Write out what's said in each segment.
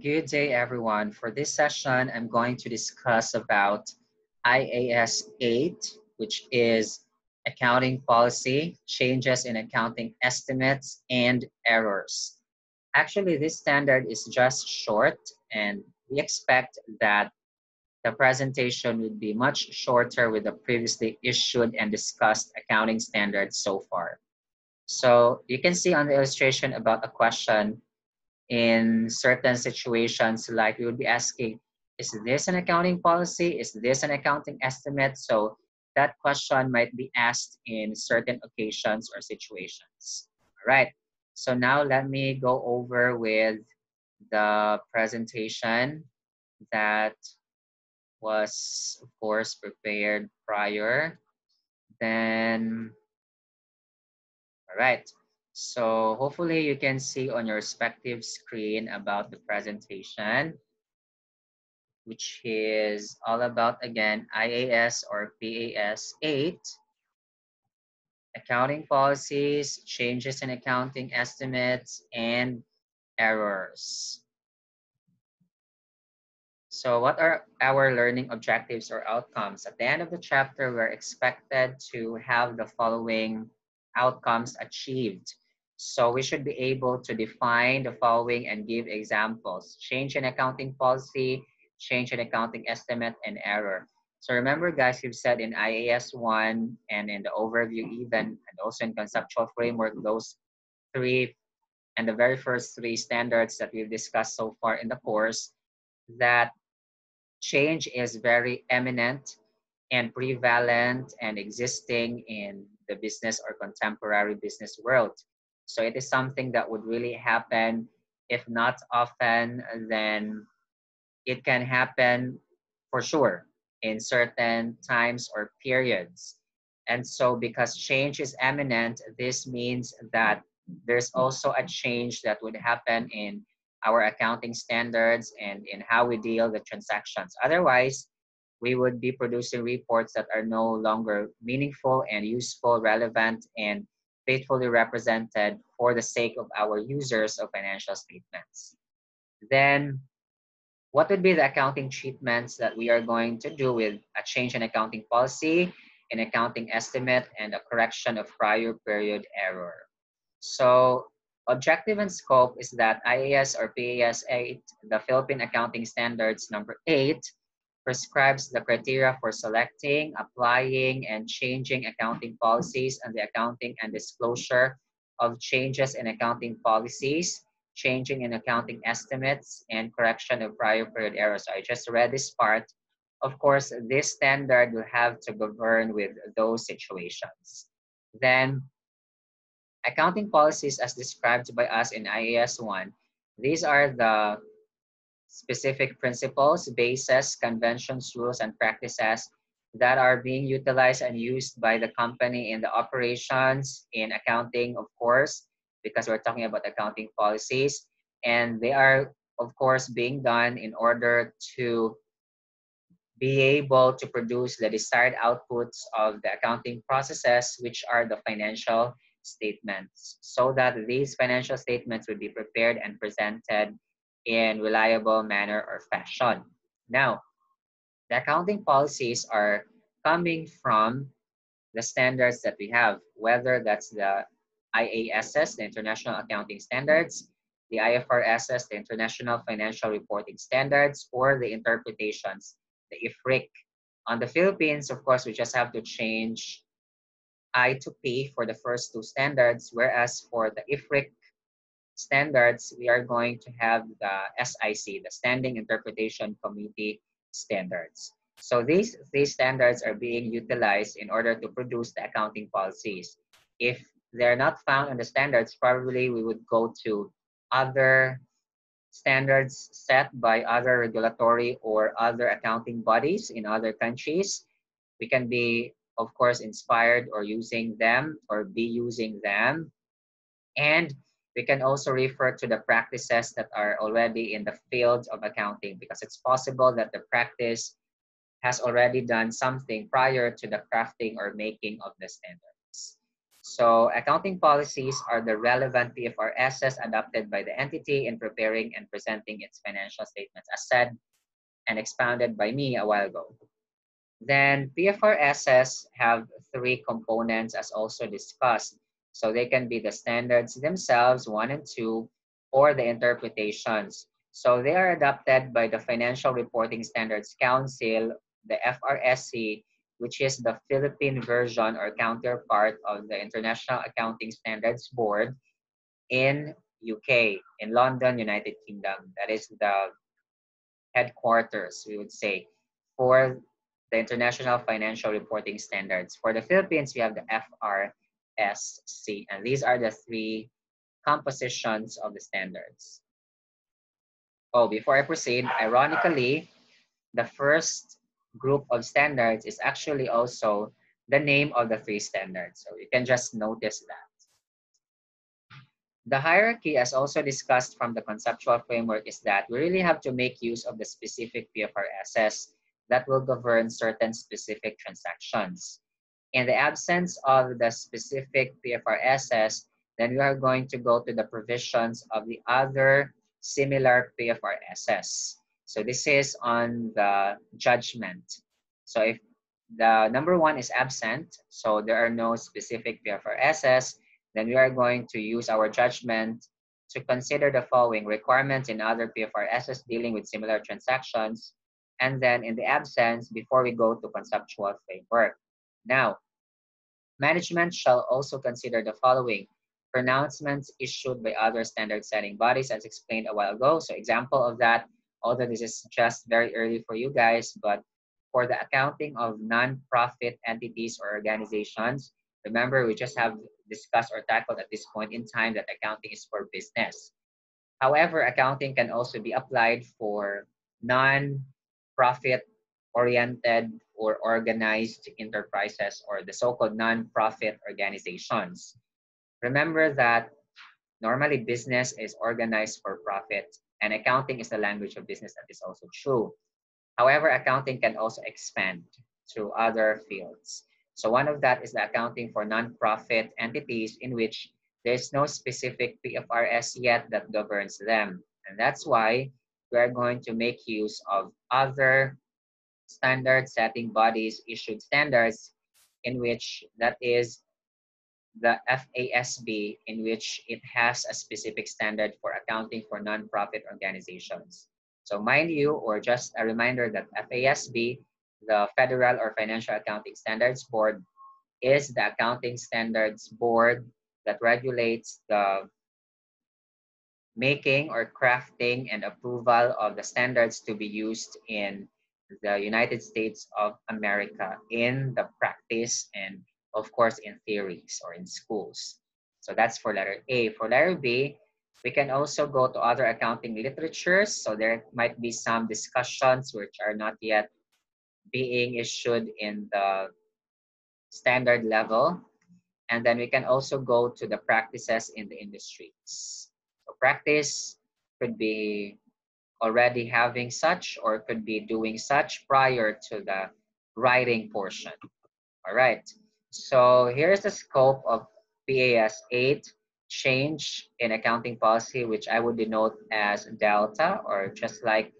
Good day, everyone. For this session, I'm going to discuss about IAS 8, which is accounting policy, changes in accounting estimates, and errors. Actually, this standard is just short, and we expect that the presentation would be much shorter with the previously issued and discussed accounting standards so far. So you can see on the illustration about a question in certain situations, like we would be asking, is this an accounting policy? Is this an accounting estimate? So that question might be asked in certain occasions or situations. All right. So now let me go over with the presentation that was, of course, prepared prior. Then, all right. So hopefully you can see on your respective screen about the presentation, which is all about, again, IAS or PAS 8, accounting policies, changes in accounting estimates, and errors. So what are our learning objectives or outcomes? At the end of the chapter, we're expected to have the following outcomes achieved. So we should be able to define the following and give examples: change in accounting policy, change in accounting estimate, and error. So remember, guys, we've said in IAS 1 and in the overview even, and also in conceptual framework, those three and the very first three standards that we've discussed so far in the course, that change is very eminent and prevalent and existing in the business or contemporary business world. So it is something that would really happen, if not often, then it can happen for sure in certain times or periods. And so because change is eminent, this means that there's also a change that would happen in our accounting standards and in how we deal with transactions. Otherwise, we would be producing reports that are no longer meaningful and useful, relevant, and faithfully represented for the sake of our users of financial statements. Then what would be the accounting treatments that we are going to do with a change in accounting policy, an accounting estimate, and a correction of prior period error? So objective and scope is that IAS or PAS 8, the Philippine Accounting Standards number 8, prescribes the criteria for selecting, applying, and changing accounting policies and the accounting and disclosure of changes in accounting policies, changing in accounting estimates, and correction of prior period errors. So I just read this part. Of course, this standard will have to govern with those situations. Then accounting policies as described by us in IAS 1, these are the specific principles, bases, conventions, rules, and practices that are being utilized and used by the company in the operations, in accounting, of course, because we're talking about accounting policies. And they are, of course, being done in order to be able to produce the desired outputs of the accounting processes, which are the financial statements, so that these financial statements would be prepared and presented in reliable manner or fashion. Now, the accounting policies are coming from the standards that we have, whether that's the IASS, the International Accounting Standards, the IFRSs, the International Financial Reporting Standards, or the interpretations, the IFRIC. On the Philippines, of course, we just have to change I to P for the first two standards, whereas for the IFRIC standards, we are going to have the SIC, the Standing Interpretation Committee standards. So these standards are being utilized in order to produce the accounting policies. If they're not found in the standards, probably we would go to other standards set by other regulatory or other accounting bodies in other countries. We can be, of course, inspired or using them or be using them. And we can also refer to the practices that are already in the field of accounting, because it's possible that the practice has already done something prior to the crafting or making of the standards. So accounting policies are the relevant PFRSs adopted by the entity in preparing and presenting its financial statements, as said and expounded by me a while ago. Then PFRSs have three components as also discussed. So they can be the standards themselves, one and two, or the interpretations. So they are adopted by the Financial Reporting Standards Council, the FRSC, which is the Philippine version or counterpart of the International Accounting Standards Board in UK, in London, United Kingdom. That is the headquarters, we would say, for the International Financial Reporting Standards. For the Philippines, we have the FRSC, and these are the three compositions of the standards. Oh, before I proceed, ironically, the first group of standards is actually also the name of the three standards. So you can just notice that. The hierarchy, as also discussed from the conceptual framework, is that we really have to make use of the specific PFRSs that will govern certain specific transactions. In the absence of the specific PFRSs, then we are going to go to the provisions of the other similar PFRSs. So this is on the judgment. So if the number one is absent, so there are no specific PFRSs, then we are going to use our judgment to consider the following requirements in other PFRSs dealing with similar transactions, and then in the absence, before we go to conceptual framework. Now, management shall also consider the following pronouncements issued by other standard setting bodies as explained a while ago. So example of that, although this is just very early for you guys, but for the accounting of non-profit entities or organizations, remember we just have discussed or tackled at this point in time that accounting is for business. However, accounting can also be applied for non-profit oriented or organized enterprises or the so-called non-profit organizations. Remember that normally business is organized for profit and accounting is the language of business. That is also true. However, accounting can also expand to other fields. So one of that is the accounting for non-profit entities in which there's no specific PFRS yet that governs them. And that's why we are going to make use of other standard setting bodies issued standards in which that is the FASB, in which it has a specific standard for accounting for nonprofit organizations. So mind you, or just a reminder that FASB, the Federal or Financial Accounting Standards Board, is the accounting standards board that regulates the making or crafting and approval of the standards to be used in the United States of America in the practice and of course in theories or in schools. So that's for letter A. For letter B, we can also go to other accounting literatures. So there might be some discussions which are not yet being issued in the standard level. And then we can also go to the practices in the industries. So practice could be already having such or could be doing such prior to the writing portion. All right. So here's the scope of PAS 8, change in accounting policy, which I would denote as delta or just like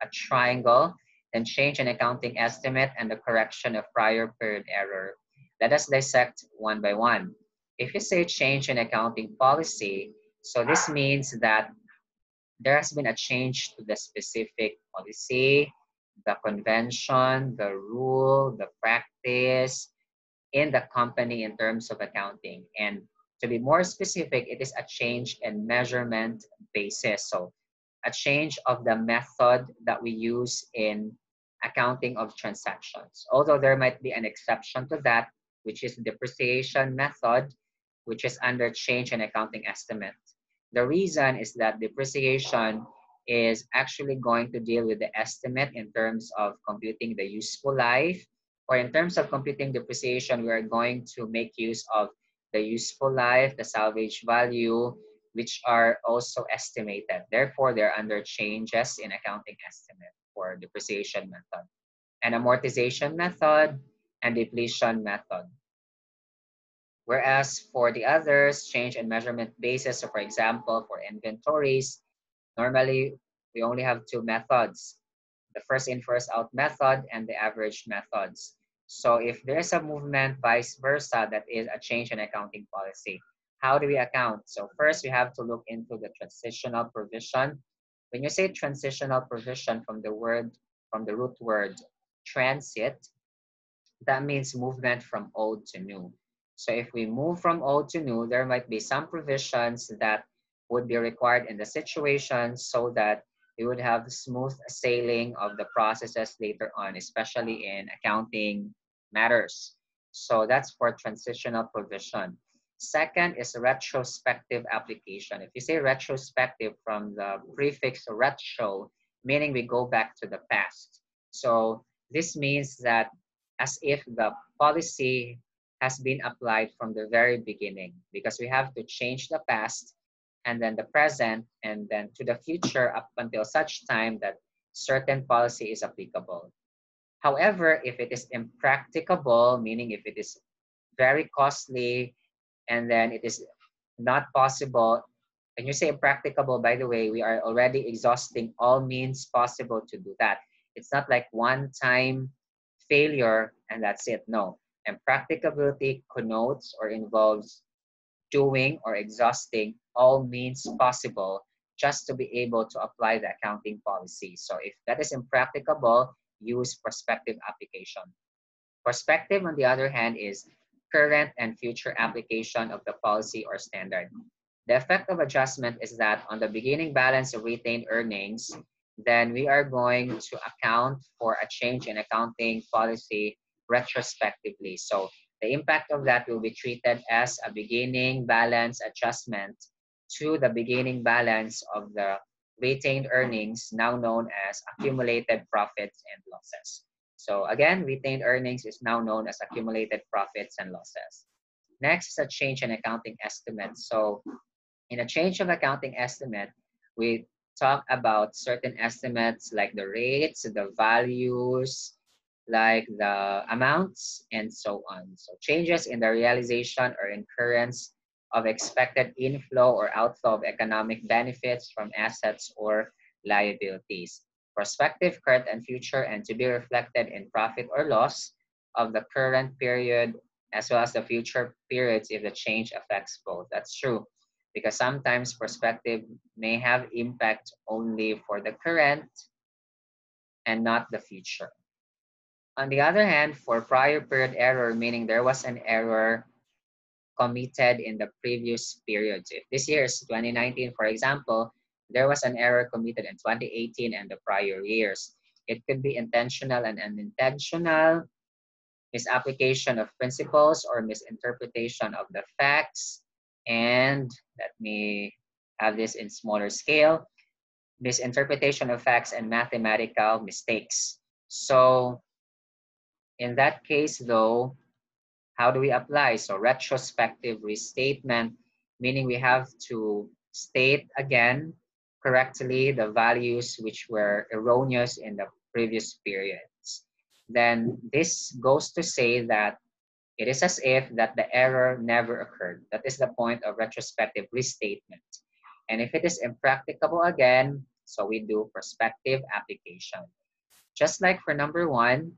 a triangle, then change in accounting estimate and the correction of prior period error. Let us dissect one by one. If you say change in accounting policy, so this means that there has been a change to the specific policy, the convention, the rule, the practice in the company in terms of accounting. And to be more specific, it is a change in measurement basis. So a change of the method that we use in accounting of transactions. Although there might be an exception to that, which is depreciation method, which is under change in accounting estimate. The reason is that depreciation is actually going to deal with the estimate in terms of computing the useful life, or in terms of computing depreciation, we are going to make use of the useful life, the salvage value, which are also estimated. Therefore, they're under changes in accounting estimate for depreciation method, and amortization method and depletion method. Whereas for the others, change in measurement basis. So for example, for inventories, normally we only have two methods, the first in, first out method and the average methods. So if there's a movement vice versa, that is a change in accounting policy. How do we account? So first we have to look into the transitional provision. When you say transitional provision from the root word transit, that means movement from old to new. So if we move from old to new, there might be some provisions that would be required in the situation so that we would have smooth sailing of the processes later on, especially in accounting matters. So that's for transitional provision. Second is retrospective application. If you say retrospective from the prefix retro, meaning we go back to the past. So this means that as if the policy has been applied from the very beginning, because we have to change the past and then the present and then to the future up until such time that certain policy is applicable. However, if it is impracticable, meaning if it is very costly and then it is not possible, when you say impracticable, by the way, we are already exhausting all means possible to do that. It's not like one time failure and that's it. No. Impracticability connotes or involves doing or exhausting all means possible just to be able to apply the accounting policy. So if that is impracticable, use prospective application. Prospective, on the other hand, is current and future application of the policy or standard. The effect of adjustment is that on the beginning balance of retained earnings, then we are going to account for a change in accounting policy retrospectively. So the impact of that will be treated as a beginning balance adjustment to the beginning balance of the retained earnings, now known as accumulated profits and losses. So again, retained earnings is now known as accumulated profits and losses. Next is a change in accounting estimate. So in a change of accounting estimate, we talk about certain estimates like the rates, the values, like the amounts, and so on. So changes in the realization or incurrence of expected inflow or outflow of economic benefits from assets or liabilities. Prospective, current, and future, and to be reflected in profit or loss of the current period as well as the future periods if the change affects both. That's true because sometimes perspective may have impact only for the current and not the future. On the other hand, for prior period error, meaning there was an error committed in the previous periods. If this year is 2019, for example, there was an error committed in 2018 and the prior years. It could be intentional and unintentional, misapplication of principles or misinterpretation of the facts. And let me have this in smaller scale, misinterpretation of facts and mathematical mistakes. So in that case though, how do we apply? So retrospective restatement, meaning we have to state again correctly the values which were erroneous in the previous periods. Then this goes to say that it is as if that the error never occurred. That is the point of retrospective restatement. And if it is impracticable again, so we do prospective application. Just like for number one,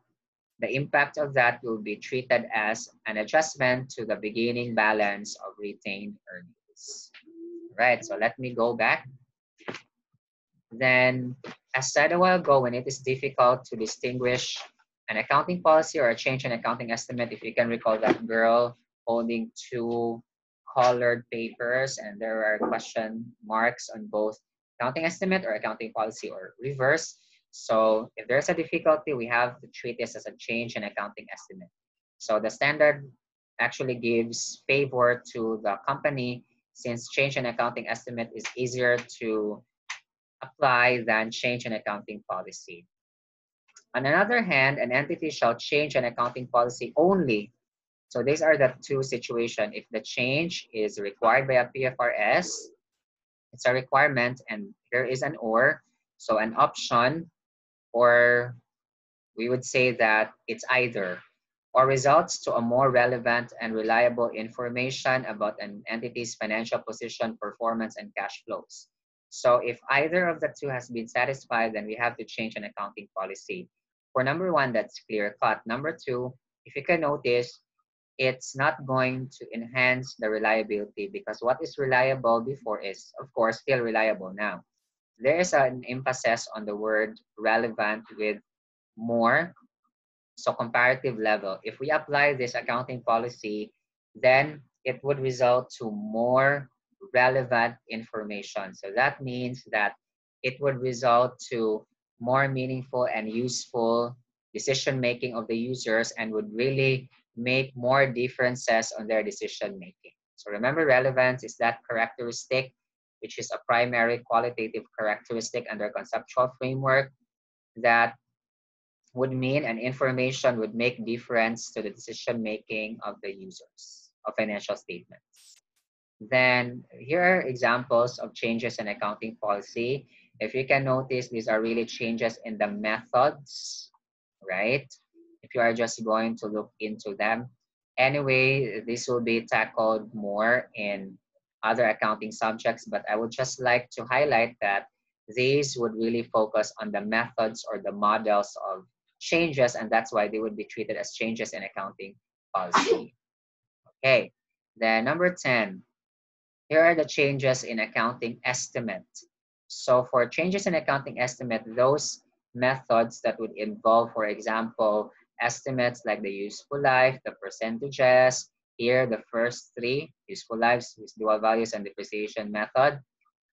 the impact of that will be treated as an adjustment to the beginning balance of retained earnings. Right, so let me go back. Then, as said a while ago, when it is difficult to distinguish an accounting policy or a change in accounting estimate, if you can recall that girl holding two colored papers and there are question marks on both accounting estimate or accounting policy or reverse. So if there's a difficulty, we have to treat this as a change in accounting estimate. So the standard actually gives favor to the company since change in accounting estimate is easier to apply than change in accounting policy. On another hand, an entity shall change an accounting policy only. So these are the two situations. If the change is required by a PFRS, it's a requirement and here is an or. So an option, or we would say that it's either. or results to a more relevant and reliable information about an entity's financial position, performance, and cash flows. So if either of the two has been satisfied, then we have to change an accounting policy. For number one, that's clear cut. Number two, if you can notice, it's not going to enhance the reliability because what is reliable before is, of course, still reliable now. There is an emphasis on the word relevant with more, so comparative level. If we apply this accounting policy, then it would result to more relevant information. So that means that it would result to more meaningful and useful decision making of the users and would really make more differences on their decision making. So remember, relevance is that characteristic which is a primary qualitative characteristic under conceptual framework that would mean and information would make difference to the decision making of the users of financial statements. Then here are examples of changes in accounting policy. If you can notice, these are really changes in the methods, right? If you are just going to look into them. Anyway, this will be tackled more in other accounting subjects, but I would just like to highlight that these would really focus on the methods or the models of changes, and that's why they would be treated as changes in accounting policy. Okay, then number 10, here are the changes in accounting estimate. So for changes in accounting estimate, those methods that would involve, for example, estimates like the useful life, the percentages, here the first three, useful lives, residual values, and depreciation method.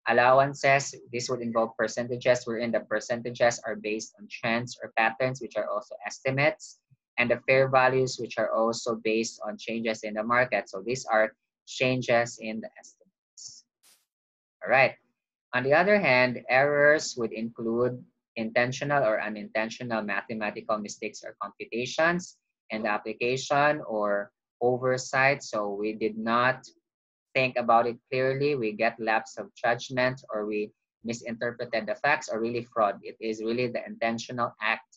Allowances, this would involve percentages wherein the percentages are based on trends or patterns, which are also estimates, and the fair values, which are also based on changes in the market. So these are changes in the estimates. All right. On the other hand, errors would include intentional or unintentional mathematical mistakes or computations in the application or oversight. So we did not think about it clearly, we get lapse of judgment, or we misinterpreted the facts, or really fraud. It is really the intentional act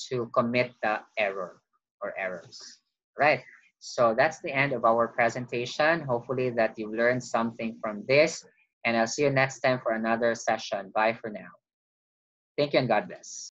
to commit the error or errors. Right. So that's the end of our presentation. Hopefully that you've learned something from this, and I'll see you next time for another session. Bye for now. Thank you and God bless.